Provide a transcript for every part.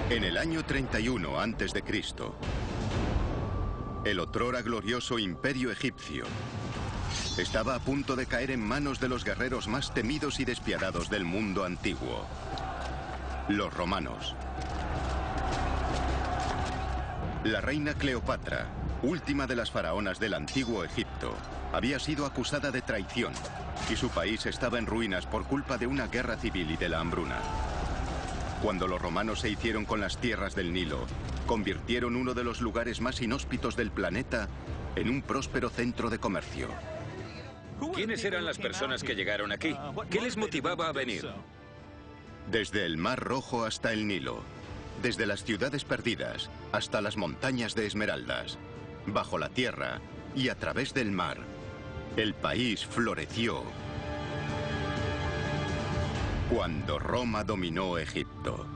En el año 31 a.C., el otrora glorioso imperio egipcio estaba a punto de caer en manos de los guerreros más temidos y despiadados del mundo antiguo, los romanos. La reina Cleopatra, última de las faraonas del antiguo Egipto, había sido acusada de traición y su país estaba en ruinas por culpa de una guerra civil y de la hambruna. Cuando los romanos se hicieron con las tierras del Nilo, convirtieron uno de los lugares más inhóspitos del planeta en un próspero centro de comercio. ¿Quiénes eran las personas que llegaron aquí? ¿Qué les motivaba a venir? Desde el Mar Rojo hasta el Nilo, desde las ciudades perdidas hasta las montañas de esmeraldas, bajo la tierra y a través del mar, el país floreció cuando Roma dominó Egipto.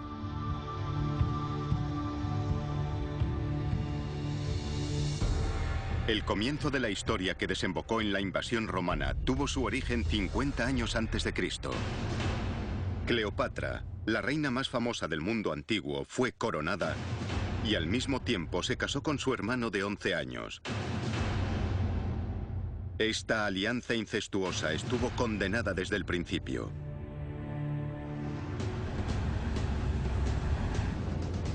El comienzo de la historia que desembocó en la invasión romana tuvo su origen 50 años antes de Cristo. Cleopatra, la reina más famosa del mundo antiguo, fue coronada y al mismo tiempo se casó con su hermano de 11 años. Esta alianza incestuosa estuvo condenada desde el principio.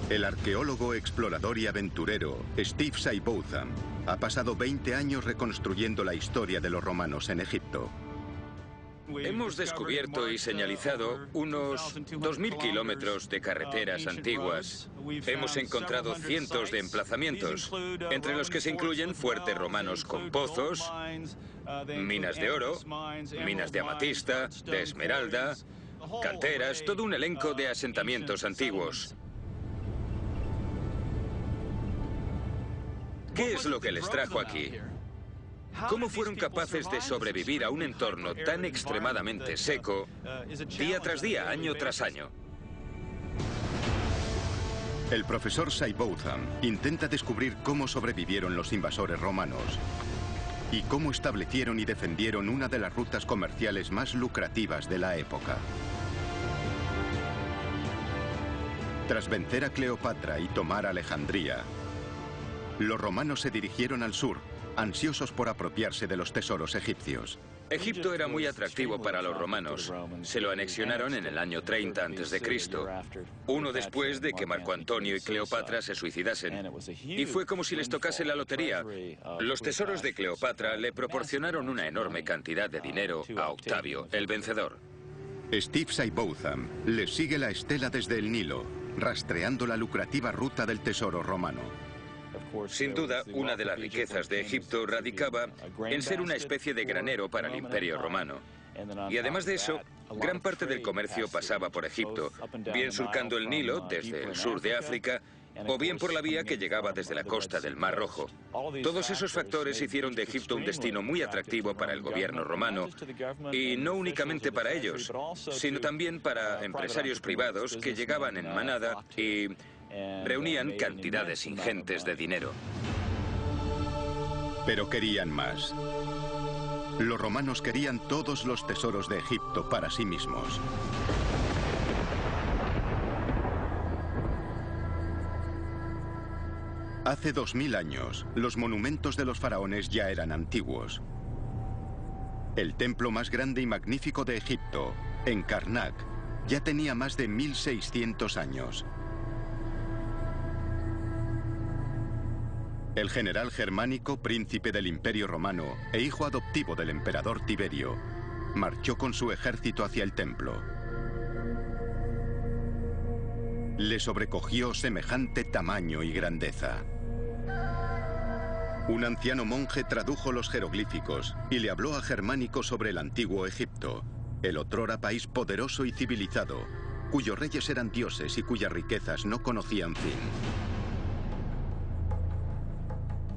El arqueólogo, explorador y aventurero Steve Seibotham ha pasado 20 años reconstruyendo la historia de los romanos en Egipto. Hemos descubierto y señalizado unos 2.000 kilómetros de carreteras antiguas. Hemos encontrado cientos de emplazamientos, entre los que se incluyen fuertes romanos con pozos, minas de oro, minas de amatista, de esmeralda, canteras, todo un elenco de asentamientos antiguos. ¿Qué es lo que les trajo aquí? ¿Cómo fueron capaces de sobrevivir a un entorno tan extremadamente seco, día tras día, año tras año? El profesor Seibotham intenta descubrir cómo sobrevivieron los invasores romanos y cómo establecieron y defendieron una de las rutas comerciales más lucrativas de la época. Tras vencer a Cleopatra y tomar Alejandría, los romanos se dirigieron al sur, ansiosos por apropiarse de los tesoros egipcios. Egipto era muy atractivo para los romanos. Se lo anexionaron en el año 30 a.C., uno después de que Marco Antonio y Cleopatra se suicidasen. Y fue como si les tocase la lotería. Los tesoros de Cleopatra le proporcionaron una enorme cantidad de dinero a Octavio, el vencedor. Steve Seibotham les sigue la estela desde el Nilo, rastreando la lucrativa ruta del tesoro romano. Sin duda, una de las riquezas de Egipto radicaba en ser una especie de granero para el Imperio Romano. Y además de eso, gran parte del comercio pasaba por Egipto, bien surcando el Nilo desde el sur de África, o bien por la vía que llegaba desde la costa del Mar Rojo. Todos esos factores hicieron de Egipto un destino muy atractivo para el gobierno romano, y no únicamente para ellos, sino también para empresarios privados que llegaban en manada y reunían cantidades ingentes de dinero. Pero querían más. Los romanos querían todos los tesoros de Egipto para sí mismos. Hace 2000 años, los monumentos de los faraones ya eran antiguos. El templo más grande y magnífico de Egipto, en Karnak, ya tenía más de 1600 años. El general germánico, príncipe del Imperio Romano e hijo adoptivo del emperador Tiberio, marchó con su ejército hacia el templo. Le sobrecogió semejante tamaño y grandeza. Un anciano monje tradujo los jeroglíficos y le habló a Germánico sobre el antiguo Egipto, el otrora país poderoso y civilizado, cuyos reyes eran dioses y cuyas riquezas no conocían fin.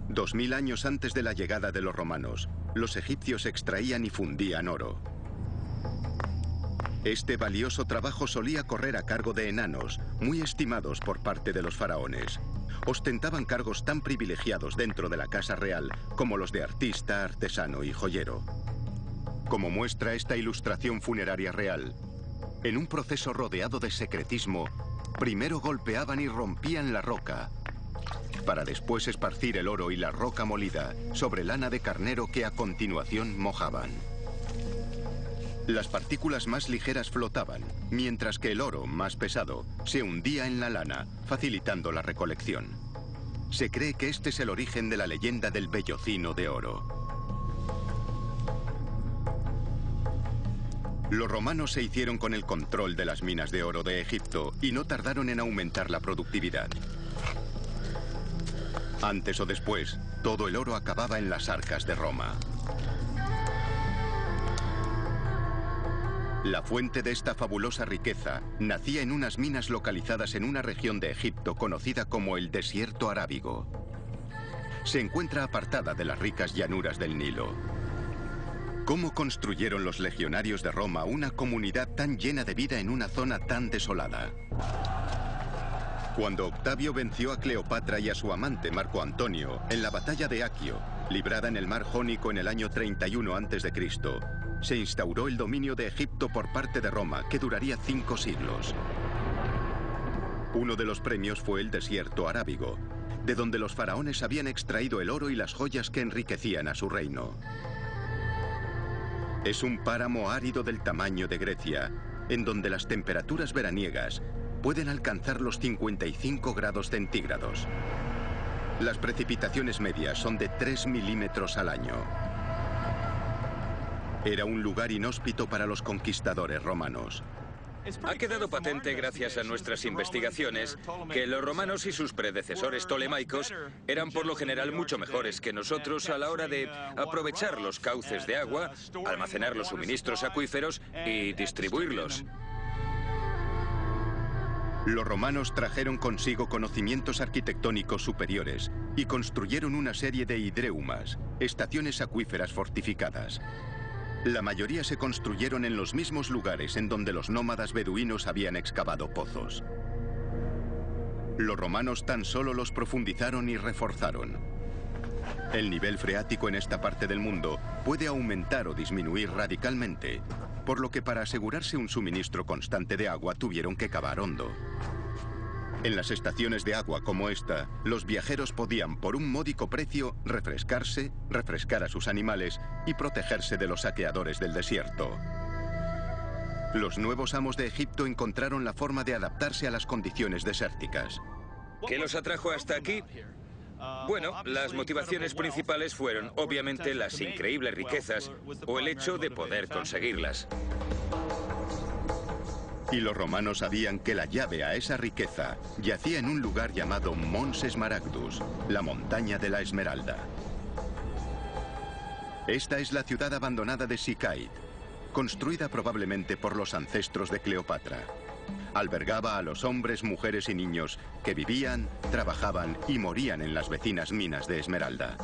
2000 años antes de la llegada de los romanos, los egipcios extraían y fundían oro. Este valioso trabajo solía correr a cargo de enanos, muy estimados por parte de los faraones. Ostentaban cargos tan privilegiados dentro de la casa real como los de artista, artesano y joyero. Como muestra esta ilustración funeraria real, en un proceso rodeado de secretismo, primero golpeaban y rompían la roca, para después esparcir el oro y la roca molida sobre lana de carnero que a continuación mojaban. Las partículas más ligeras flotaban, mientras que el oro más pesado se hundía en la lana, facilitando la recolección. Se cree que este es el origen de la leyenda del vellocino de oro. Los romanos se hicieron con el control de las minas de oro de Egipto y no tardaron en aumentar la productividad. Antes o después, todo el oro acababa en las arcas de Roma. La fuente de esta fabulosa riqueza nacía en unas minas localizadas en una región de Egipto conocida como el Desierto Arábigo. Se encuentra apartada de las ricas llanuras del Nilo. ¿Cómo construyeron los legionarios de Roma una comunidad tan llena de vida en una zona tan desolada? Cuando Octavio venció a Cleopatra y a su amante Marco Antonio en la batalla de Aquio, librada en el mar Jónico en el año 31 a.C., se instauró el dominio de Egipto por parte de Roma, que duraría 5 siglos. Uno de los premios fue el Desierto Arábigo, de donde los faraones habían extraído el oro y las joyas que enriquecían a su reino. Es un páramo árido del tamaño de Grecia, en donde las temperaturas veraniegas pueden alcanzar los 55 grados centígrados. Las precipitaciones medias son de 3 milímetros al año. Era un lugar inhóspito para los conquistadores romanos. Ha quedado patente gracias a nuestras investigaciones que los romanos y sus predecesores tolemaicos eran por lo general mucho mejores que nosotros a la hora de aprovechar los cauces de agua, almacenar los suministros acuíferos y distribuirlos. Los romanos trajeron consigo conocimientos arquitectónicos superiores y construyeron una serie de hidreumas, estaciones acuíferas fortificadas. La mayoría se construyeron en los mismos lugares en donde los nómadas beduinos habían excavado pozos. Los romanos tan solo los profundizaron y reforzaron. El nivel freático en esta parte del mundo puede aumentar o disminuir radicalmente, por lo que para asegurarse un suministro constante de agua tuvieron que cavar hondo. En las estaciones de agua como esta, los viajeros podían, por un módico precio, refrescarse, refrescar a sus animales y protegerse de los saqueadores del desierto. Los nuevos amos de Egipto encontraron la forma de adaptarse a las condiciones desérticas. ¿Qué los atrajo hasta aquí? Bueno, las motivaciones principales fueron, obviamente, las increíbles riquezas o el hecho de poder conseguirlas. Y los romanos sabían que la llave a esa riqueza yacía en un lugar llamado Mons Smaragdus, la montaña de la esmeralda. Esta es la ciudad abandonada de Sicaid, construida probablemente por los ancestros de Cleopatra. Albergaba a los hombres, mujeres y niños que vivían, trabajaban y morían en las vecinas minas de esmeralda.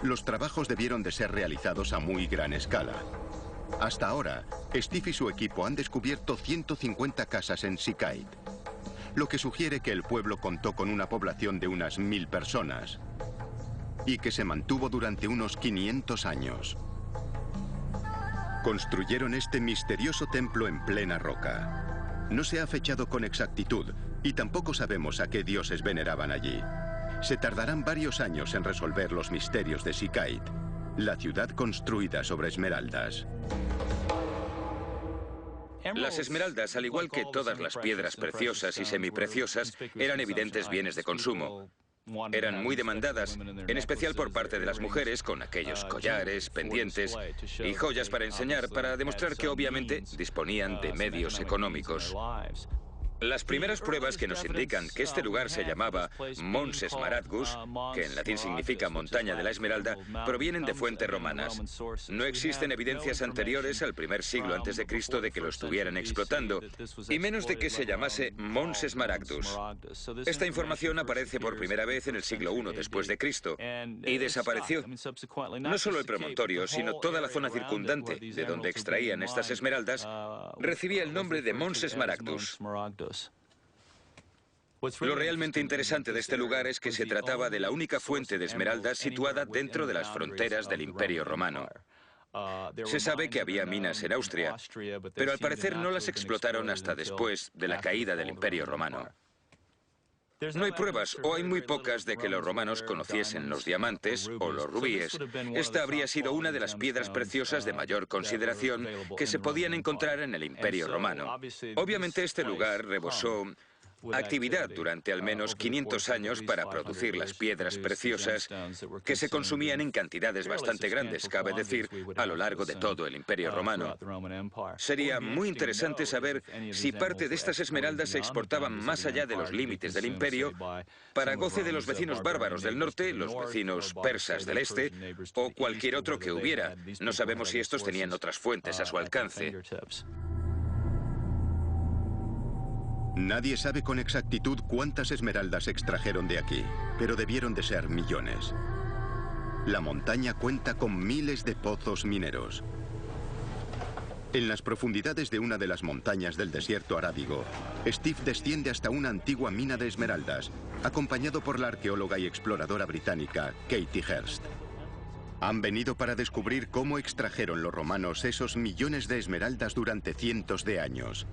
Los trabajos debieron de ser realizados a muy gran escala. Hasta ahora, Steve y su equipo han descubierto 150 casas en Sicaid, lo que sugiere que el pueblo contó con una población de unas 1000 personas y que se mantuvo durante unos 500 años. Construyeron este misterioso templo en plena roca. No se ha fechado con exactitud y tampoco sabemos a qué dioses veneraban allí. Se tardarán varios años en resolver los misterios de Sicaid, la ciudad construida sobre esmeraldas. Las esmeraldas, al igual que todas las piedras preciosas y semipreciosas, eran evidentes bienes de consumo. Eran muy demandadas, en especial por parte de las mujeres, con aquellos collares, pendientes y joyas para enseñar, para demostrar que obviamente disponían de medios económicos. Las primeras pruebas que nos indican que este lugar se llamaba Mons Smaragdus, que en latín significa montaña de la esmeralda, provienen de fuentes romanas. No existen evidencias anteriores al primer siglo antes de Cristo de que lo estuvieran explotando, y menos de que se llamase Mons Smaragdus. Esta información aparece por primera vez en el siglo I después de Cristo, y desapareció. No solo el promontorio, sino toda la zona circundante, de donde extraían estas esmeraldas, recibía el nombre de Mons Smaragdus. Lo realmente interesante de este lugar es que se trataba de la única fuente de esmeraldas situada dentro de las fronteras del Imperio Romano. Se sabe que había minas en Austria, pero al parecer no las explotaron hasta después de la caída del Imperio Romano. No hay pruebas, o hay muy pocas, de que los romanos conociesen los diamantes o los rubíes. Esta habría sido una de las piedras preciosas de mayor consideración que se podían encontrar en el Imperio Romano. Obviamente este lugar rebosó actividad durante al menos 500 años para producir las piedras preciosas que se consumían en cantidades bastante grandes, cabe decir, a lo largo de todo el Imperio Romano. Sería muy interesante saber si parte de estas esmeraldas se exportaban más allá de los límites del imperio para goce de los vecinos bárbaros del norte, los vecinos persas del este o cualquier otro que hubiera. No sabemos si estos tenían otras fuentes a su alcance. Nadie sabe con exactitud cuántas esmeraldas extrajeron de aquí, pero debieron de ser millones. La montaña cuenta con miles de pozos mineros. En las profundidades de una de las montañas del desierto arábigo, Steve desciende hasta una antigua mina de esmeraldas, acompañado por la arqueóloga y exploradora británica Katie Hurst. Han venido para descubrir cómo extrajeron los romanos esos millones de esmeraldas durante cientos de años.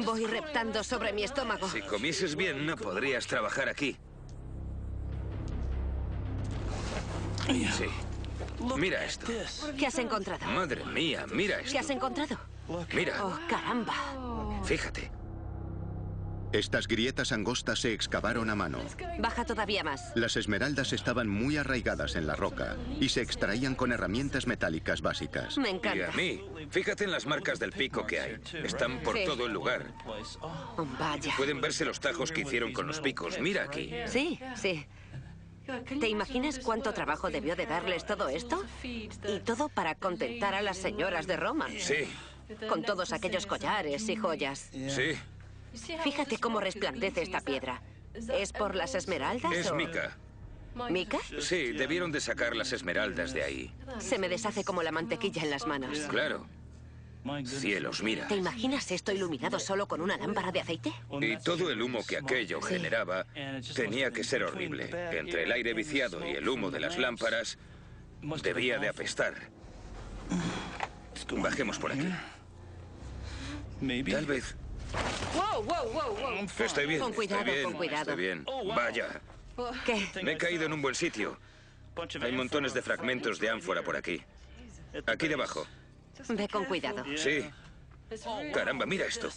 Voy reptando sobre mi estómago. Si comieses bien, no podrías trabajar aquí. Sí. Mira esto. ¿Qué has encontrado? Madre mía, mira esto. ¿Qué has encontrado? Mira. Oh, caramba. Fíjate. Estas grietas angostas se excavaron a mano. Baja todavía más. Las esmeraldas estaban muy arraigadas en la roca y se extraían con herramientas metálicas básicas. Me Y encanta. a mí, fíjate en las marcas del pico que hay. Están por Sí. todo el lugar. Oh, vaya. Pueden verse los tajos que hicieron con los picos. Mira aquí. Sí, sí. ¿Te imaginas cuánto trabajo debió de darles todo esto? Y todo para contentar a las señoras de Roma. Sí, Con todos aquellos collares y joyas. sí. Fíjate cómo resplandece esta piedra. ¿Es por las esmeraldas Es o...? mica. ¿Mica? Sí, debieron de sacar las esmeraldas de ahí. Se me deshace como la mantequilla en las manos. Claro. Cielos, mira. ¿Te imaginas esto iluminado solo con una lámpara de aceite? Y todo el humo que aquello generaba tenía que ser horrible. Entre el aire viciado y el humo de las lámparas, debía de apestar. Bajemos por aquí. Tal vez. ¡Wow, wow, wow, wow! Estoy bien, Con cuidado, estoy bien, con cuidado. estoy bien. Vaya, ¿Qué? me he caído en un buen sitio. Hay montones de fragmentos de ánfora por aquí. Aquí debajo. Ve con cuidado. Sí. Caramba, mira esto.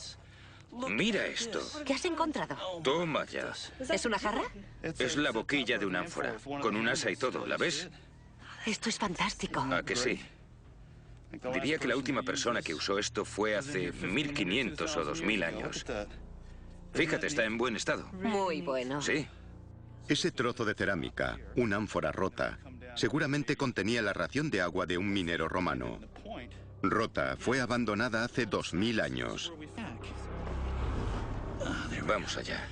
Mira esto. ¿Qué has encontrado? Toma ya. ¿Es una jarra? Es la boquilla de un ánfora, con un asa y todo, ¿la ves? Esto es fantástico. ¿A que sí? Diría que la última persona que usó esto fue hace 1500 o 2000 años. Fíjate, está en buen estado. Muy bueno. Sí. Ese trozo de cerámica, una ánfora rota, seguramente contenía la ración de agua de un minero romano. Rota, fue abandonada hace 2000 años. Vamos allá.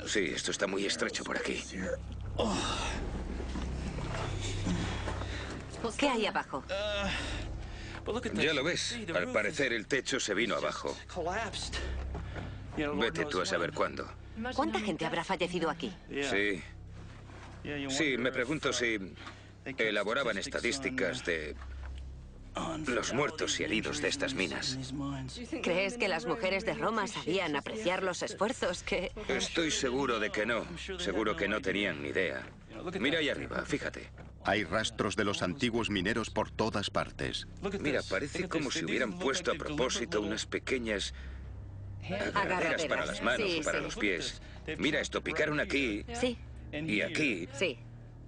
Sí, esto está muy estrecho por aquí. ¿Qué hay abajo? Ya lo ves. Al parecer el techo se vino abajo. Vete tú a saber cuándo. ¿Cuánta gente habrá fallecido aquí? Sí. Sí, me pregunto si elaboraban estadísticas de los muertos y heridos de estas minas. ¿Crees que las mujeres de Roma sabían apreciar los esfuerzos que...? Estoy seguro de que no. Seguro que no tenían ni idea. Mira ahí arriba, fíjate. Hay rastros de los antiguos mineros por todas partes. Mira, parece como si hubieran puesto a propósito unas pequeñas agarraderas para las manos Sí, o para sí. los pies. Mira esto, picaron aquí Sí, y aquí sí.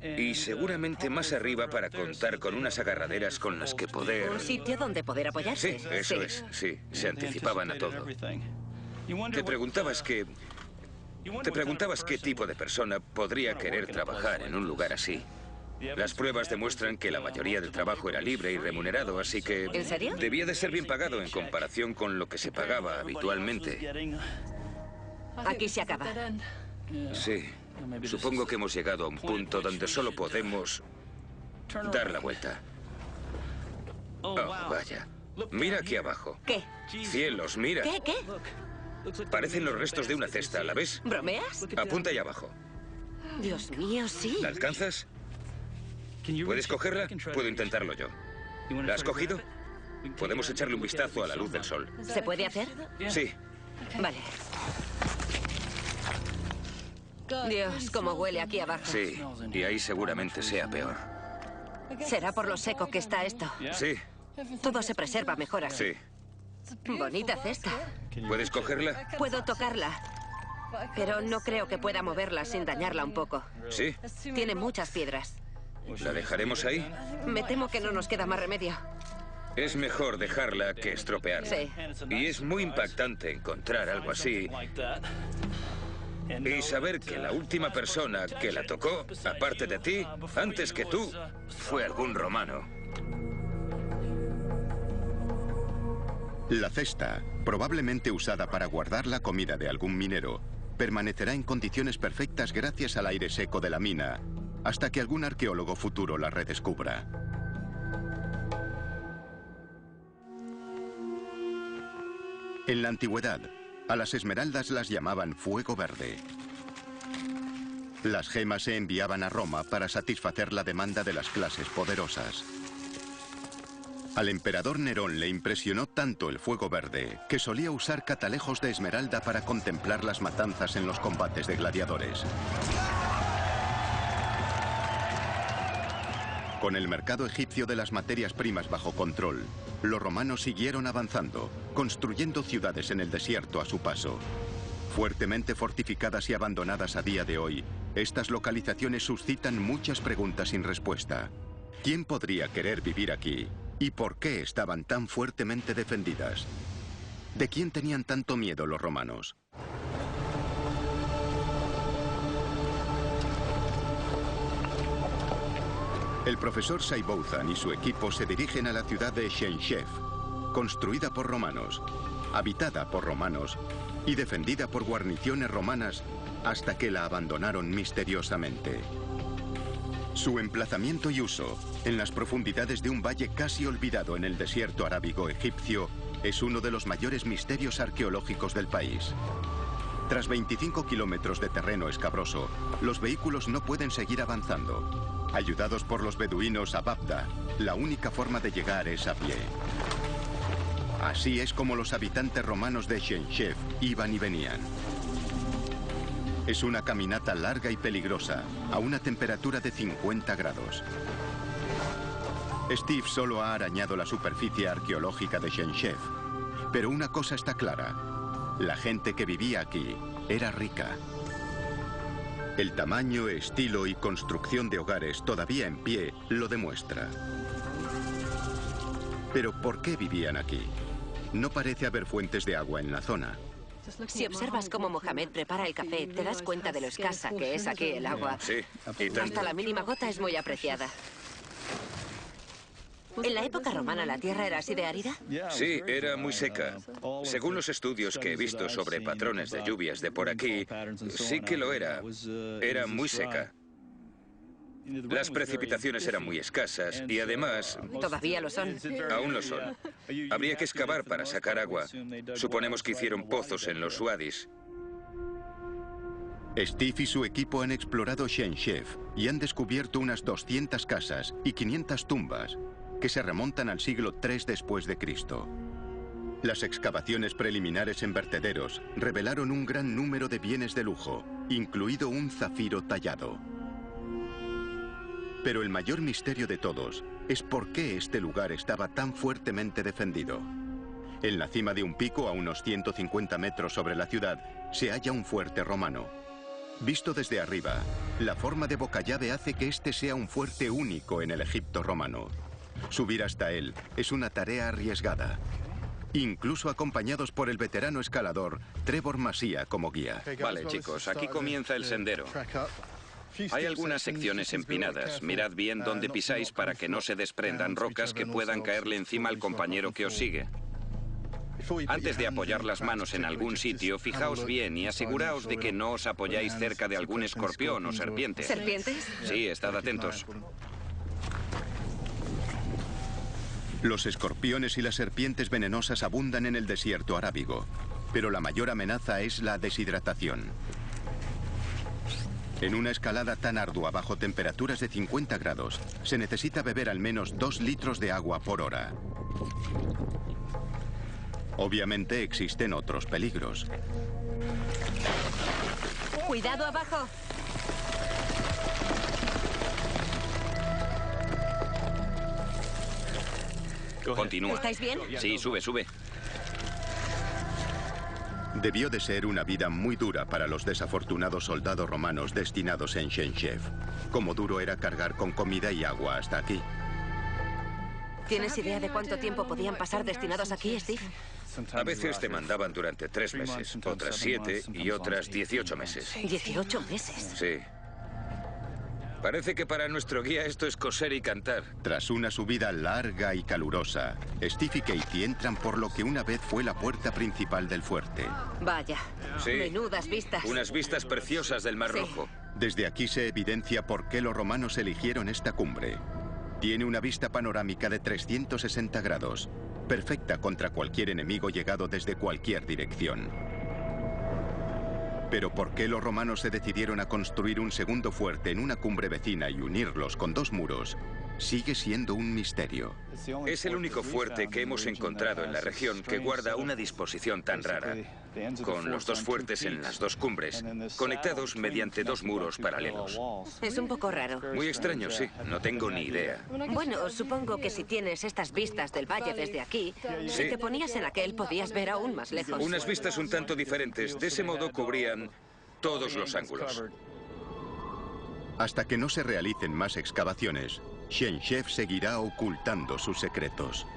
y seguramente más arriba para contar con unas agarraderas con las que poder... Un sitio donde poder Sí, apoyarse. eso es, sí, se anticipaban a todo. Te preguntabas qué tipo de persona podría querer trabajar en un lugar así. Las pruebas demuestran que la mayoría del trabajo era libre y remunerado, así que... ¿En serio? Debía de ser bien pagado en comparación con lo que se pagaba habitualmente. Aquí se acaba. Sí, supongo que hemos llegado a un punto donde solo podemos dar la vuelta. Oh, vaya. Mira aquí abajo. ¿Qué? Cielos, mira. ¿Qué? Parecen los restos de una cesta, ¿la ves? ¿Bromeas? Apunta ahí abajo. Dios mío, sí. ¿La alcanzas? ¿Puedes cogerla? Puedo intentarlo yo. ¿La has cogido? Podemos echarle un vistazo a la luz del sol. ¿Se puede hacer? Sí. Vale. Dios, cómo huele aquí abajo. Sí, y ahí seguramente sea peor. ¿Será por lo seco que está esto? Sí, Todo se preserva mejor así. sí. Bonita cesta. ¿Puedes cogerla? Puedo tocarla, pero no creo que pueda moverla sin dañarla un poco. Sí. Tiene muchas piedras. ¿La dejaremos ahí? Me temo que no nos queda más remedio. Es mejor dejarla que estropearla. Sí. Y es muy impactante encontrar algo así y saber que la última persona que la tocó, aparte de ti, antes que tú, fue algún romano. La cesta, probablemente usada para guardar la comida de algún minero, permanecerá en condiciones perfectas gracias al aire seco de la mina, hasta que algún arqueólogo futuro la redescubra. En la antigüedad, a las esmeraldas las llamaban fuego verde. Las gemas se enviaban a Roma para satisfacer la demanda de las clases poderosas. Al emperador Nerón le impresionó tanto el fuego verde que solía usar catalejos de esmeralda para contemplar las matanzas en los combates de gladiadores. Con el mercado egipcio de las materias primas bajo control, los romanos siguieron avanzando, construyendo ciudades en el desierto a su paso. Fuertemente fortificadas y abandonadas a día de hoy, estas localizaciones suscitan muchas preguntas sin respuesta. ¿Quién podría querer vivir aquí? ¿Y por qué estaban tan fuertemente defendidas? ¿De quién tenían tanto miedo los romanos? El profesor Seibouzan y su equipo se dirigen a la ciudad de Chenchef, construida por romanos, habitada por romanos y defendida por guarniciones romanas hasta que la abandonaron misteriosamente. Su emplazamiento y uso, en las profundidades de un valle casi olvidado en el desierto arábigo egipcio, es uno de los mayores misterios arqueológicos del país. Tras 25 kilómetros de terreno escabroso, los vehículos no pueden seguir avanzando. Ayudados por los beduinos a Babda, la única forma de llegar es a pie. Así es como los habitantes romanos de Chenchef iban y venían. Es una caminata larga y peligrosa, a una temperatura de 50 grados. Steve solo ha arañado la superficie arqueológica de Chenchef, pero una cosa está clara: la gente que vivía aquí era rica. El tamaño, estilo y construcción de hogares todavía en pie lo demuestra. Pero ¿por qué vivían aquí? No parece haber fuentes de agua en la zona. Si observas cómo Mohamed prepara el café, te das cuenta de lo escasa que es aquí el agua. Sí, y tanto. Hasta la mínima gota es muy apreciada. ¿En la época romana la tierra era así de árida? Sí, era muy seca. Según los estudios que he visto sobre patrones de lluvias de por aquí, sí que lo era. Era muy seca. Las precipitaciones eran muy escasas y además... Todavía lo son. Aún lo son. Habría que excavar para sacar agua. Suponemos que hicieron pozos en los uadis. Steve y su equipo han explorado Chenchef y han descubierto unas 200 casas y 500 tumbas que se remontan al siglo III después de Cristo. Las excavaciones preliminares en vertederos revelaron un gran número de bienes de lujo, incluido un zafiro tallado. Pero el mayor misterio de todos es por qué este lugar estaba tan fuertemente defendido. En la cima de un pico, a unos 150 metros sobre la ciudad, se halla un fuerte romano. Visto desde arriba, la forma de boca llave hace que este sea un fuerte único en el Egipto romano. Subir hasta él es una tarea arriesgada, incluso acompañados por el veterano escalador Trevor Masia como guía. Vale, chicos, aquí comienza el sendero. Hay algunas secciones empinadas. Mirad bien dónde pisáis para que no se desprendan rocas que puedan caerle encima al compañero que os sigue. Antes de apoyar las manos en algún sitio, fijaos bien y aseguraos de que no os apoyáis cerca de algún escorpión o serpiente. ¿Serpientes? Sí, estad atentos. Los escorpiones y las serpientes venenosas abundan en el desierto arábigo, pero la mayor amenaza es la deshidratación. En una escalada tan ardua bajo temperaturas de 50 grados, se necesita beber al menos 2 litros de agua por hora. Obviamente existen otros peligros. ¡Cuidado abajo! Continúa. ¿Estáis bien? Sí, sube, sube. Debió de ser una vida muy dura para los desafortunados soldados romanos destinados en Chenchev. Como duro era cargar con comida y agua hasta aquí. ¿Tienes idea de cuánto tiempo podían pasar destinados aquí, Steve? A veces te mandaban durante 3 meses, otras 7 y otras 18 meses. 18 meses. Sí. Parece que para nuestro guía esto es coser y cantar. Tras una subida larga y calurosa, Steve y Katie entran por lo que una vez fue la puerta principal del fuerte. Vaya, Sí. menudas vistas. Unas vistas preciosas del Mar Sí. Rojo. Desde aquí se evidencia por qué los romanos eligieron esta cumbre. Tiene una vista panorámica de 360 grados, perfecta contra cualquier enemigo llegado desde cualquier dirección. Pero ¿por qué los romanos se decidieron a construir un segundo fuerte en una cumbre vecina y unirlos con 2 muros? Sigue siendo un misterio. Es el único fuerte que hemos encontrado en la región que guarda una disposición tan rara, con los 2 fuertes en las 2 cumbres, conectados mediante 2 muros paralelos. Es un poco raro. Muy extraño, sí. No tengo ni idea. Bueno, supongo que si tienes estas vistas del valle desde aquí, Sí. si te ponías en aquel podías ver aún más lejos. Unas vistas un tanto diferentes. De ese modo cubrían todos los ángulos. Hasta que no se realicen más excavaciones, Chenchev seguirá ocultando sus secretos.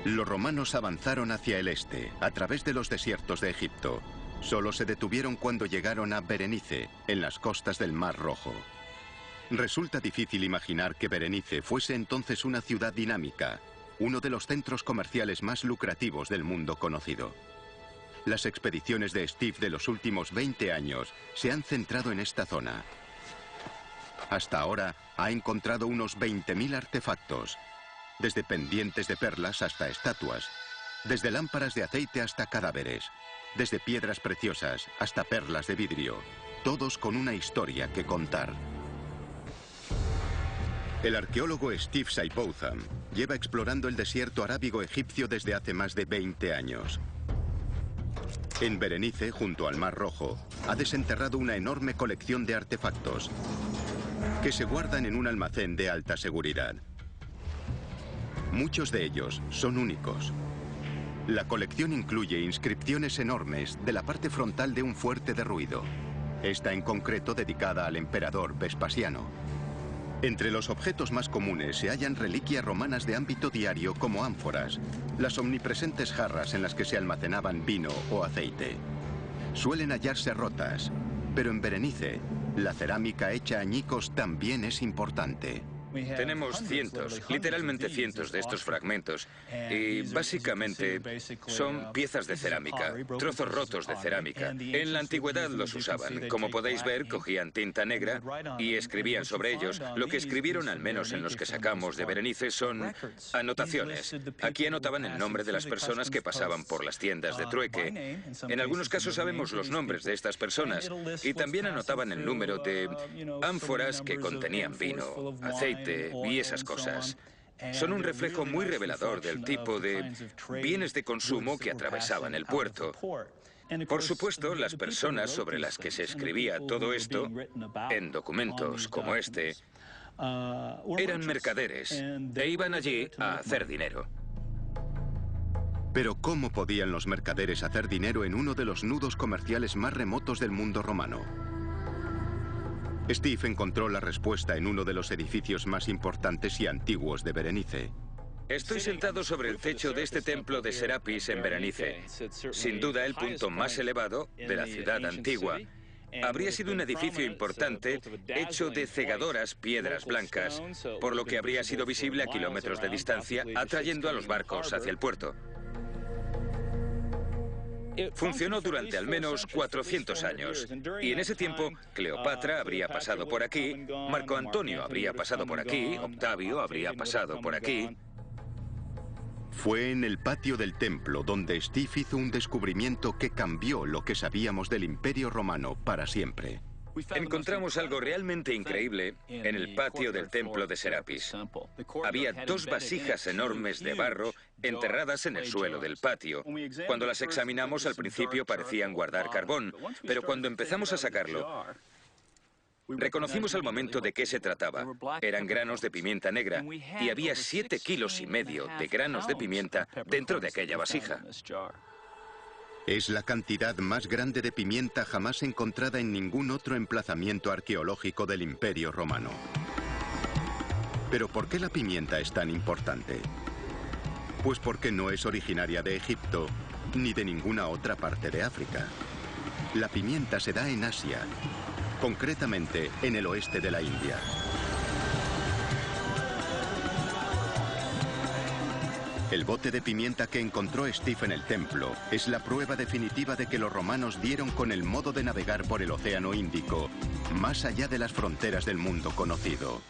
Los romanos avanzaron hacia el este, a través de los desiertos de Egipto. Solo se detuvieron cuando llegaron a Berenice, en las costas del Mar Rojo. Resulta difícil imaginar que Berenice fuese entonces una ciudad dinámica, uno de los centros comerciales más lucrativos del mundo conocido. Las expediciones de Steve de los últimos 20 años se han centrado en esta zona. Hasta ahora ha encontrado unos 20.000 artefactos, desde pendientes de perlas hasta estatuas, desde lámparas de aceite hasta cadáveres, desde piedras preciosas hasta perlas de vidrio, todos con una historia que contar. El arqueólogo Steve Seibotham lleva explorando el desierto arábigo egipcio desde hace más de 20 años. En Berenice, junto al Mar Rojo, ha desenterrado una enorme colección de artefactos que se guardan en un almacén de alta seguridad. Muchos de ellos son únicos. La colección incluye inscripciones enormes de la parte frontal de un fuerte derruido. Esta en concreto dedicada al emperador Vespasiano. Entre los objetos más comunes se hallan reliquias romanas de ámbito diario como ánforas, las omnipresentes jarras en las que se almacenaban vino o aceite. Suelen hallarse rotas, pero en Berenice, la cerámica hecha añicos también es importante. Tenemos cientos, literalmente cientos de estos fragmentos y básicamente son piezas de cerámica, trozos rotos de cerámica. En la antigüedad los usaban. Como podéis ver, cogían tinta negra y escribían sobre ellos. Lo que escribieron, al menos en los que sacamos de Berenice, son anotaciones. Aquí anotaban el nombre de las personas que pasaban por las tiendas de trueque. En algunos casos sabemos los nombres de estas personas y también anotaban el número de ánforas que contenían vino, aceite y esas cosas. Son un reflejo muy revelador del tipo de bienes de consumo que atravesaban el puerto. Por supuesto, las personas sobre las que se escribía todo esto, en documentos como este, eran mercaderes e iban allí a hacer dinero. Pero ¿cómo podían los mercaderes hacer dinero en uno de los nudos comerciales más remotos del mundo romano? Steve encontró la respuesta en uno de los edificios más importantes y antiguos de Berenice. Estoy sentado sobre el techo de este templo de Serapis en Berenice. Sin duda el punto más elevado de la ciudad antigua. Habría sido un edificio importante hecho de cegadoras piedras blancas, por lo que habría sido visible a kilómetros de distancia, atrayendo a los barcos hacia el puerto. Funcionó durante al menos 400 años, y en ese tiempo Cleopatra habría pasado por aquí, Marco Antonio habría pasado por aquí, Octavio habría pasado por aquí. Fue en el patio del templo donde Steve hizo un descubrimiento que cambió lo que sabíamos del Imperio Romano para siempre. Encontramos algo realmente increíble en el patio del templo de Serapis. Había 2 vasijas enormes de barro enterradas en el suelo del patio. Cuando las examinamos al principio parecían guardar carbón, pero cuando empezamos a sacarlo, reconocimos al momento de qué se trataba. Eran granos de pimienta negra y había 7,5 kilos de granos de pimienta dentro de aquella vasija. Es la cantidad más grande de pimienta jamás encontrada en ningún otro emplazamiento arqueológico del Imperio Romano. ¿Pero por qué la pimienta es tan importante? Pues porque no es originaria de Egipto ni de ninguna otra parte de África. La pimienta se da en Asia, concretamente en el oeste de la India. El bote de pimienta que encontró Steve en el templo es la prueba definitiva de que los romanos dieron con el modo de navegar por el Océano Índico, más allá de las fronteras del mundo conocido.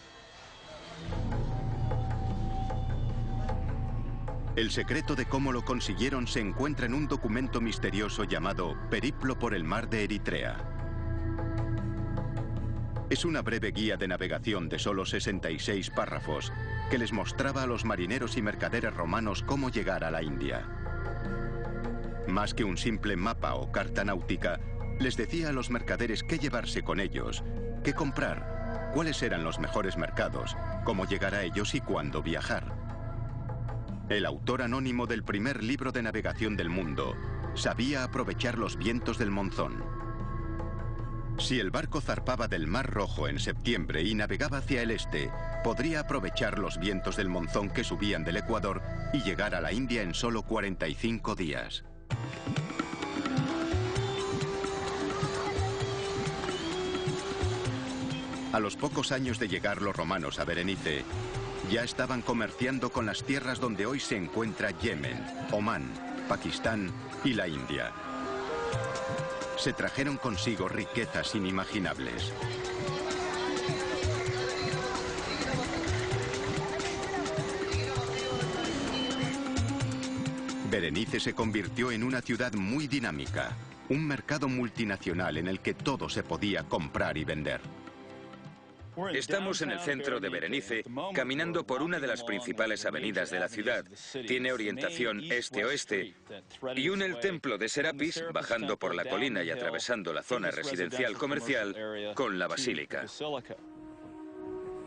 El secreto de cómo lo consiguieron se encuentra en un documento misterioso llamado Periplo por el Mar de Eritrea. Es una breve guía de navegación de solo 66 párrafos que les mostraba a los marineros y mercaderes romanos cómo llegar a la India. Más que un simple mapa o carta náutica, les decía a los mercaderes qué llevarse con ellos, qué comprar, cuáles eran los mejores mercados, cómo llegar a ellos y cuándo viajar. El autor anónimo del primer libro de navegación del mundo sabía aprovechar los vientos del monzón. Si el barco zarpaba del Mar Rojo en septiembre y navegaba hacia el este, podría aprovechar los vientos del monzón que subían del Ecuador y llegar a la India en solo 45 días. A los pocos años de llegar los romanos a Berenice, ya estaban comerciando con las tierras donde hoy se encuentra Yemen, Omán, Pakistán y la India. Se trajeron consigo riquezas inimaginables. Berenice se convirtió en una ciudad muy dinámica, un mercado multinacional en el que todo se podía comprar y vender. Estamos en el centro de Berenice, caminando por una de las principales avenidas de la ciudad. Tiene orientación este-oeste y une el templo de Serapis, bajando por la colina y atravesando la zona residencial comercial, con la basílica.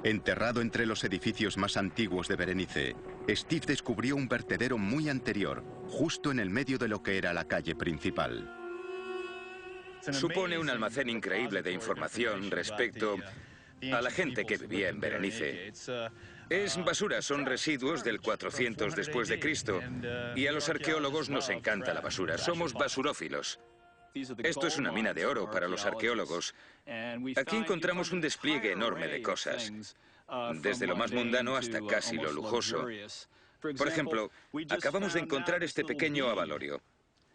Enterrado entre los edificios más antiguos de Berenice, Steve descubrió un vertedero muy anterior, justo en el medio de lo que era la calle principal. Supone un almacén increíble de información respecto a la gente que vivía en Berenice. Es basura, son residuos del 400 después de Cristo. Y a los arqueólogos nos encanta la basura, somos basurófilos. Esto es una mina de oro para los arqueólogos. Aquí encontramos un despliegue enorme de cosas, desde lo más mundano hasta casi lo lujoso. Por ejemplo, acabamos de encontrar este pequeño avalorio.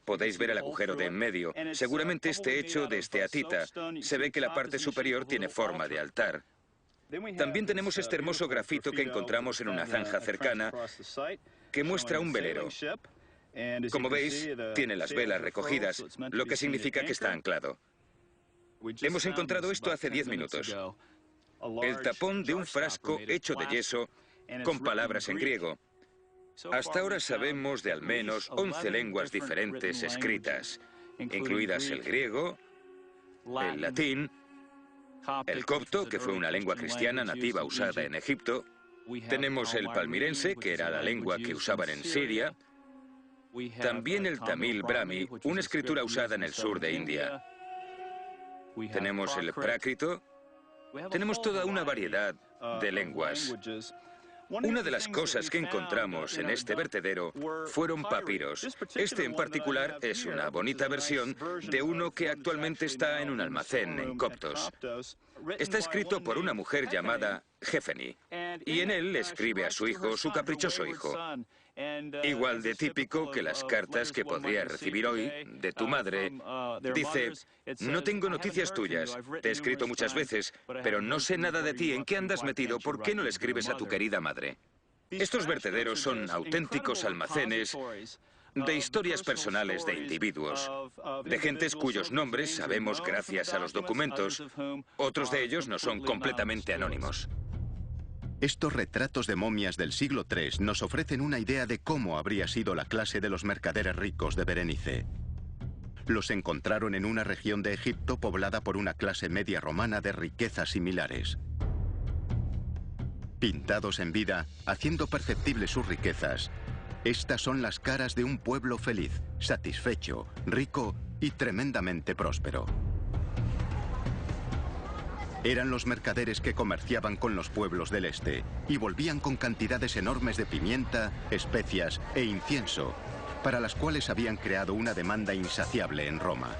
Podéis ver el agujero de en medio. Seguramente esté hecho de esteatita. Se ve que la parte superior tiene forma de altar. También tenemos este hermoso grafito que encontramos en una zanja cercana que muestra un velero. Como veis, tiene las velas recogidas, lo que significa que está anclado. Hemos encontrado esto hace 10 minutos. El tapón de un frasco hecho de yeso con palabras en griego. Hasta ahora sabemos de al menos 11 lenguas diferentes escritas, incluidas el griego, el latín, el copto, que fue una lengua cristiana nativa usada en Egipto. Tenemos el palmirense, que era la lengua que usaban en Siria. También el tamil brahmi, una escritura usada en el sur de India. Tenemos el prácrito. Tenemos toda una variedad de lenguas. Una de las cosas que encontramos en este vertedero fueron papiros. Este en particular es una bonita versión de uno que actualmente está en un almacén en coptos. Está escrito por una mujer llamada Jefeni, y en él le escribe a su hijo, su caprichoso hijo. Igual de típico que las cartas que podrías recibir hoy de tu madre. Dice: no tengo noticias tuyas, te he escrito muchas veces, pero no sé nada de ti, ¿en qué andas metido? ¿Por qué no le escribes a tu querida madre? Estos vertederos son auténticos almacenes de historias personales de individuos, de gentes cuyos nombres sabemos gracias a los documentos. Otros de ellos no son completamente anónimos. Estos retratos de momias del siglo III nos ofrecen una idea de cómo habría sido la clase de los mercaderes ricos de Berenice. Los encontraron en una región de Egipto poblada por una clase media romana de riquezas similares. Pintados en vida, haciendo perceptibles sus riquezas, estas son las caras de un pueblo feliz, satisfecho, rico y tremendamente próspero. Eran los mercaderes que comerciaban con los pueblos del este y volvían con cantidades enormes de pimienta, especias e incienso, para las cuales habían creado una demanda insaciable en Roma.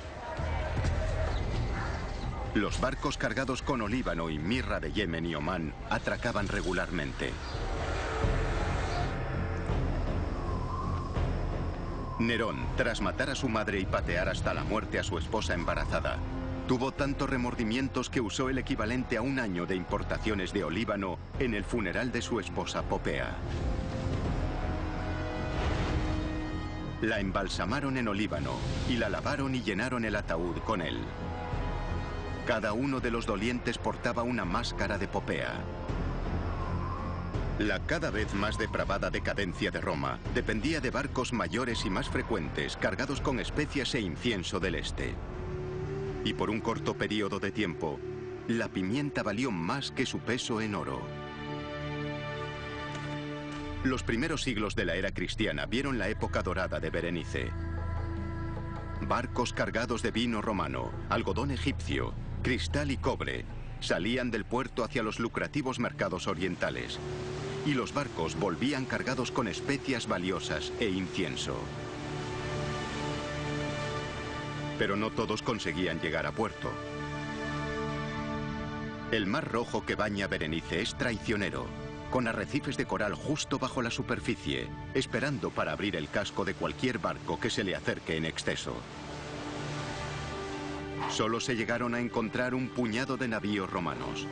Los barcos cargados con olíbano y mirra de Yemen y Omán atracaban regularmente. Nerón, tras matar a su madre y patear hasta la muerte a su esposa embarazada, tuvo tantos remordimientos que usó el equivalente a un año de importaciones de olíbano en el funeral de su esposa Popea. La embalsamaron en olíbano y la lavaron y llenaron el ataúd con él. Cada uno de los dolientes portaba una máscara de Popea. La cada vez más depravada decadencia de Roma dependía de barcos mayores y más frecuentes cargados con especias e incienso del este. Y por un corto periodo de tiempo, la pimienta valió más que su peso en oro. Los primeros siglos de la era cristiana vieron la época dorada de Berenice. Barcos cargados de vino romano, algodón egipcio, cristal y cobre salían del puerto hacia los lucrativos mercados orientales. Y los barcos volvían cargados con especias valiosas e incienso. Pero no todos conseguían llegar a puerto. El mar Rojo que baña Berenice es traicionero, con arrecifes de coral justo bajo la superficie, esperando para abrir el casco de cualquier barco que se le acerque en exceso. Solo se llegaron a encontrar un puñado de navíos romanos.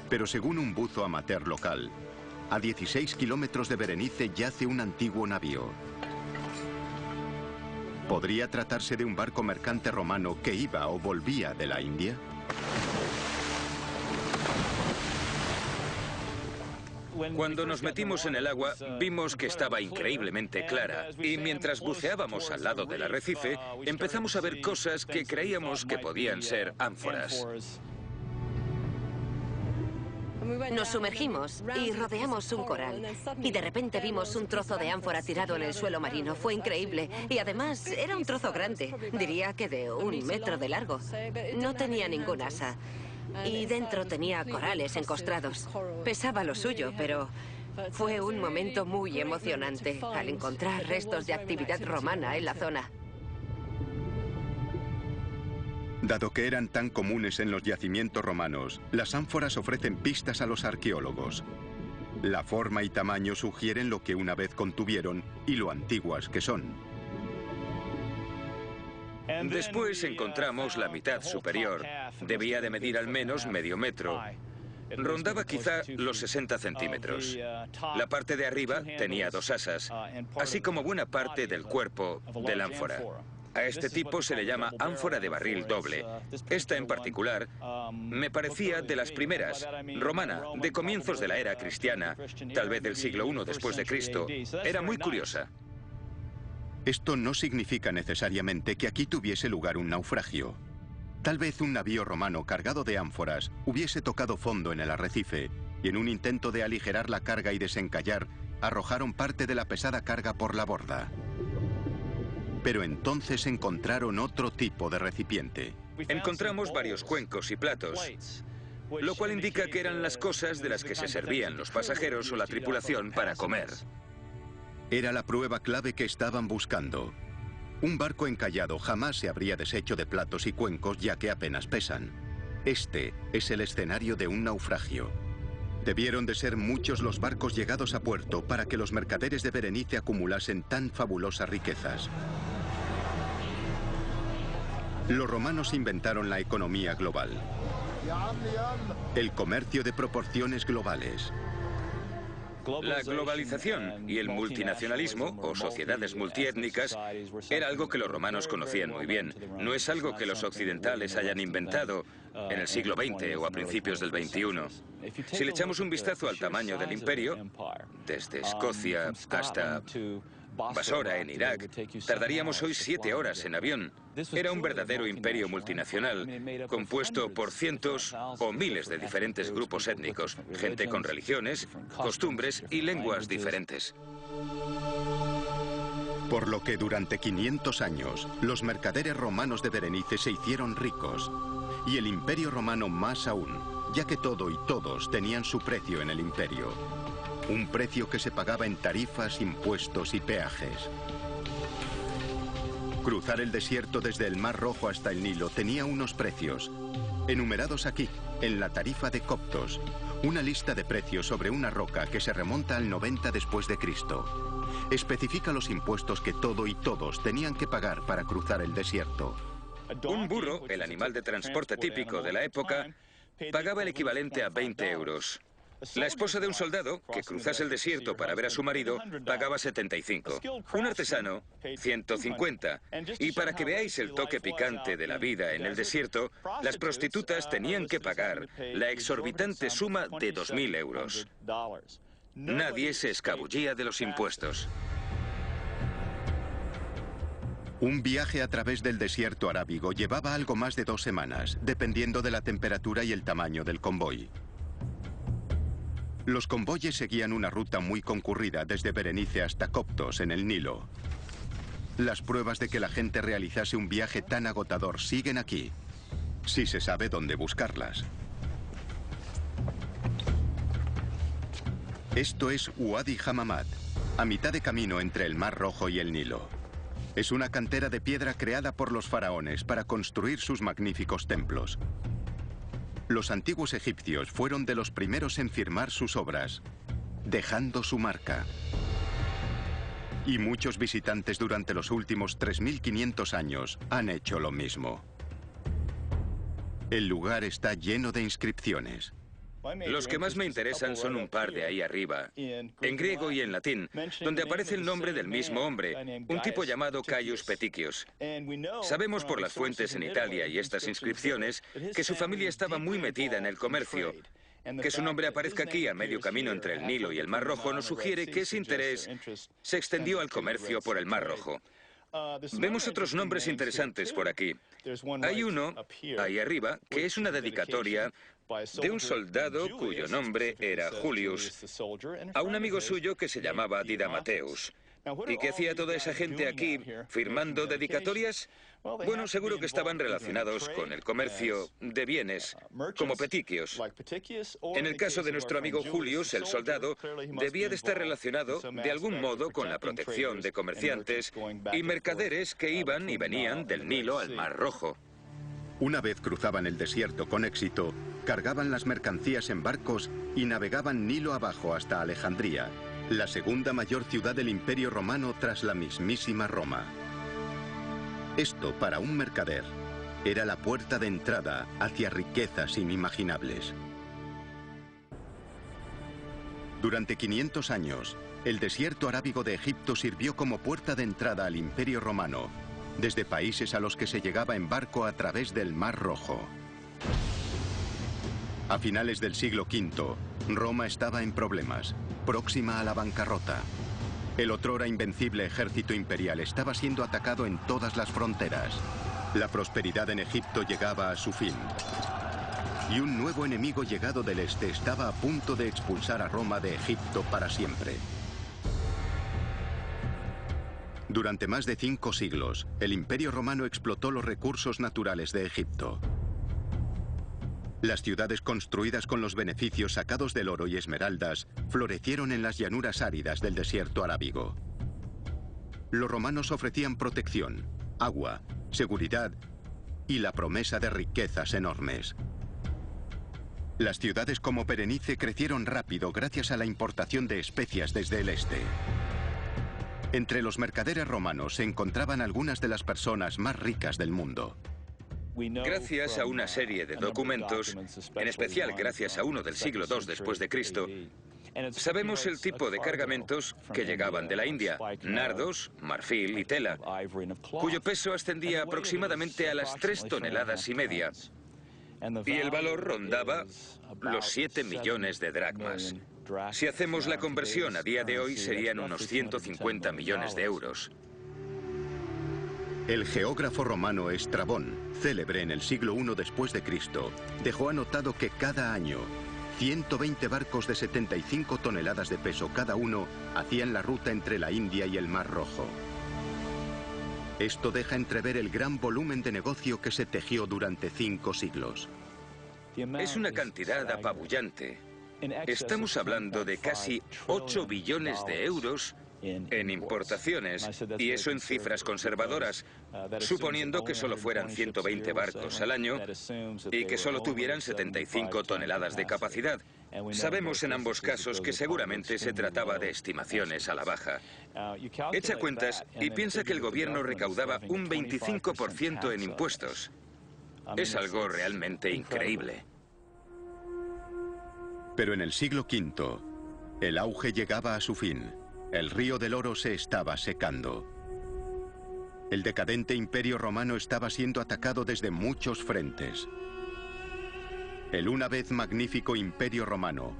Pero según un buzo amateur local, a 16 kilómetros de Berenice yace un antiguo navío. ¿Podría tratarse de un barco mercante romano que iba o volvía de la India? Cuando nos metimos en el agua, vimos que estaba increíblemente clara, y mientras buceábamos al lado del arrecife, empezamos a ver cosas que creíamos que podían ser ánforas. Nos sumergimos y rodeamos un coral. Y de repente vimos un trozo de ánfora tirado en el suelo marino. Fue increíble. Y además era un trozo grande. Diría que de 1 metro de largo. No tenía ningún asa. Y dentro tenía corales encostrados. Pesaba lo suyo, pero fue un momento muy emocionante al encontrar restos de actividad romana en la zona. Dado que eran tan comunes en los yacimientos romanos, las ánforas ofrecen pistas a los arqueólogos. La forma y tamaño sugieren lo que una vez contuvieron y lo antiguas que son. Después encontramos la mitad superior. Debía de medir al menos medio metro. Rondaba quizá los 60 centímetros. La parte de arriba tenía 2 asas, así como buena parte del cuerpo del ánfora. A este tipo se le llama ánfora de barril doble. Esta en particular me parecía de las primeras, romana, de comienzos de la era cristiana, tal vez del siglo I después de Cristo. Era muy curiosa. Esto no significa necesariamente que aquí tuviese lugar un naufragio. Tal vez un navío romano cargado de ánforas hubiese tocado fondo en el arrecife y en un intento de aligerar la carga y desencallar, arrojaron parte de la pesada carga por la borda. Pero entonces encontraron otro tipo de recipiente. Encontramos varios cuencos y platos, lo cual indica que eran las cosas de las que se servían los pasajeros o la tripulación para comer. Era la prueba clave que estaban buscando. Un barco encallado jamás se habría deshecho de platos y cuencos ya que apenas pesan. Este es el escenario de un naufragio. Debieron de ser muchos los barcos llegados a puerto para que los mercaderes de Berenice acumulasen tan fabulosas riquezas. Los romanos inventaron la economía global, el comercio de proporciones globales, La globalización y el multinacionalismo, o sociedades multiétnicas, era algo que los romanos conocían muy bien. No es algo que los occidentales hayan inventado en el siglo XX o a principios del XXI. Si le echamos un vistazo al tamaño del imperio, desde Escocia hasta Basora en Irak, tardaríamos hoy 7 horas en avión. Era un verdadero imperio multinacional, compuesto por cientos o miles de diferentes grupos étnicos, gente con religiones, costumbres y lenguas diferentes. Por lo que durante 500 años, los mercaderes romanos de Berenice se hicieron ricos, y el imperio romano más aún, ya que todo y todos tenían su precio en el imperio. Un precio que se pagaba en tarifas, impuestos y peajes. Cruzar el desierto desde el Mar Rojo hasta el Nilo tenía unos precios, enumerados aquí, en la tarifa de Coptos, una lista de precios sobre una roca que se remonta al 90 después de Cristo. Especifica los impuestos que todo y todos tenían que pagar para cruzar el desierto. Un burro, el animal de transporte típico de la época, pagaba el equivalente a 20 euros. La esposa de un soldado, que cruzase el desierto para ver a su marido, pagaba 75. Un artesano, 150. Y para que veáis el toque picante de la vida en el desierto, las prostitutas tenían que pagar la exorbitante suma de 2.000 euros. Nadie se escabullía de los impuestos. Un viaje a través del desierto arábigo llevaba algo más de 2 semanas, dependiendo de la temperatura y el tamaño del convoy. Los convoyes seguían una ruta muy concurrida desde Berenice hasta Coptos, en el Nilo. Las pruebas de que la gente realizase un viaje tan agotador siguen aquí, si se sabe dónde buscarlas. Esto es Wadi Hammamat, a mitad de camino entre el Mar Rojo y el Nilo. Es una cantera de piedra creada por los faraones para construir sus magníficos templos. Los antiguos egipcios fueron de los primeros en firmar sus obras, dejando su marca. Y muchos visitantes durante los últimos 3.500 años han hecho lo mismo. El lugar está lleno de inscripciones. Los que más me interesan son un par de ahí arriba, en griego y en latín, donde aparece el nombre del mismo hombre, un tipo llamado Caius Peticius. Sabemos por las fuentes en Italia y estas inscripciones que su familia estaba muy metida en el comercio. Que su nombre aparezca aquí, a medio camino entre el Nilo y el Mar Rojo, nos sugiere que ese interés se extendió al comercio por el Mar Rojo. Vemos otros nombres interesantes por aquí. Hay uno, ahí arriba, que es una dedicatoria de un soldado cuyo nombre era Julius, a un amigo suyo que se llamaba Didamateus. ¿Y qué hacía toda esa gente aquí firmando dedicatorias? Bueno, seguro que estaban relacionados con el comercio de bienes, como Peticios. En el caso de nuestro amigo Julius, el soldado, debía de estar relacionado de algún modo con la protección de comerciantes y mercaderes que iban y venían del Nilo al Mar Rojo. Una vez cruzaban el desierto con éxito, cargaban las mercancías en barcos y navegaban Nilo abajo hasta Alejandría, la segunda mayor ciudad del Imperio Romano tras la mismísima Roma. Esto, para un mercader, era la puerta de entrada hacia riquezas inimaginables. Durante 500 años, el desierto arábigo de Egipto sirvió como puerta de entrada al Imperio Romano, desde países a los que se llegaba en barco a través del Mar Rojo. A finales del siglo V, Roma estaba en problemas, próxima a la bancarrota. El otrora invencible ejército imperial estaba siendo atacado en todas las fronteras. La prosperidad en Egipto llegaba a su fin. Y un nuevo enemigo llegado del este estaba a punto de expulsar a Roma de Egipto para siempre. Durante más de 5 siglos, el Imperio Romano explotó los recursos naturales de Egipto. Las ciudades construidas con los beneficios sacados del oro y esmeraldas florecieron en las llanuras áridas del desierto arábigo. Los romanos ofrecían protección, agua, seguridad y la promesa de riquezas enormes. Las ciudades como Berenice crecieron rápido gracias a la importación de especias desde el este. Entre los mercaderes romanos se encontraban algunas de las personas más ricas del mundo. Gracias a una serie de documentos, en especial gracias a uno del siglo II después de Cristo, Sabemos el tipo de cargamentos que llegaban de la India: nardos, marfil y tela, cuyo peso ascendía aproximadamente a las 3,5 toneladas. Y el valor rondaba los 7 millones de dracmas. Si hacemos la conversión a día de hoy, serían unos 150 millones de euros. El geógrafo romano Estrabón, célebre en el siglo I después de Cristo, dejó anotado que cada año 120 barcos de 75 toneladas de peso cada uno hacían la ruta entre la India y el Mar Rojo. Esto deja entrever el gran volumen de negocio que se tejió durante 5 siglos. Es una cantidad apabullante. Estamos hablando de casi 8 billones de euros en importaciones, y eso en cifras conservadoras, suponiendo que solo fueran 120 barcos al año y que solo tuvieran 75 toneladas de capacidad. Sabemos en ambos casos que seguramente se trataba de estimaciones a la baja. Echa cuentas y piensa que el gobierno recaudaba un 25% en impuestos. Es algo realmente increíble. Pero en el siglo V, el auge llegaba a su fin. El río del oro se estaba secando. El decadente Imperio Romano estaba siendo atacado desde muchos frentes. El una vez magnífico Imperio Romano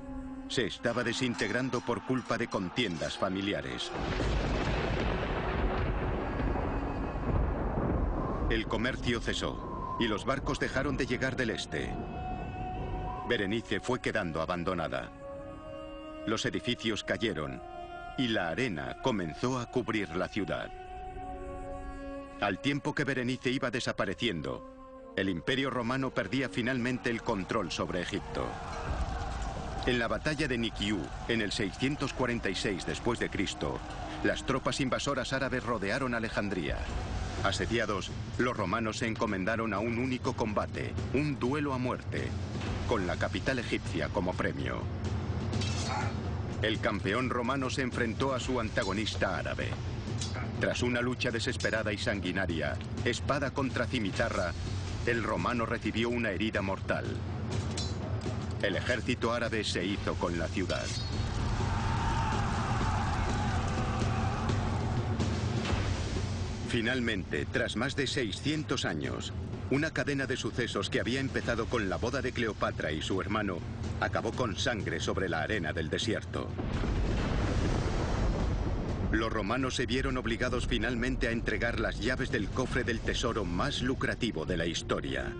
se estaba desintegrando por culpa de contiendas familiares. El comercio cesó y los barcos dejaron de llegar del este. Berenice fue quedando abandonada. Los edificios cayeron y la arena comenzó a cubrir la ciudad. Al tiempo que Berenice iba desapareciendo, el Imperio Romano perdía finalmente el control sobre Egipto. En la batalla de Nikiu, en el 646 después de Cristo, las tropas invasoras árabes rodearon Alejandría. Asediados, los romanos se encomendaron a un único combate, un duelo a muerte, con la capital egipcia como premio. El campeón romano se enfrentó a su antagonista árabe. Tras una lucha desesperada y sanguinaria, espada contra cimitarra, el romano recibió una herida mortal. El ejército árabe se hizo con la ciudad. Finalmente, tras más de 600 años, una cadena de sucesos que había empezado con la boda de Cleopatra y su hermano, acabó con sangre sobre la arena del desierto. Los romanos se vieron obligados finalmente a entregar las llaves del cofre del tesoro más lucrativo de la historia.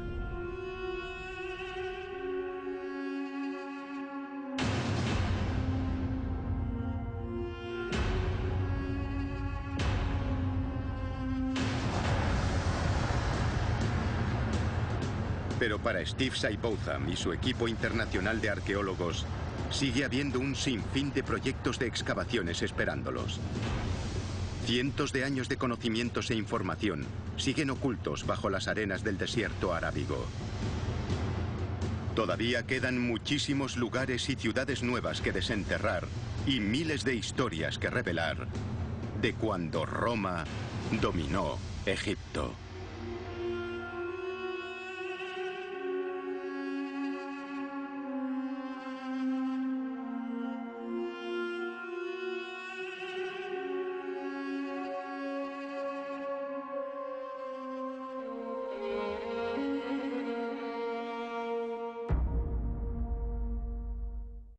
Pero para Steve Seibotham y su equipo internacional de arqueólogos, sigue habiendo un sinfín de proyectos de excavaciones esperándolos. Cientos de años de conocimientos e información siguen ocultos bajo las arenas del desierto arábigo. Todavía quedan muchísimos lugares y ciudades nuevas que desenterrar y miles de historias que revelar de cuando Roma dominó Egipto.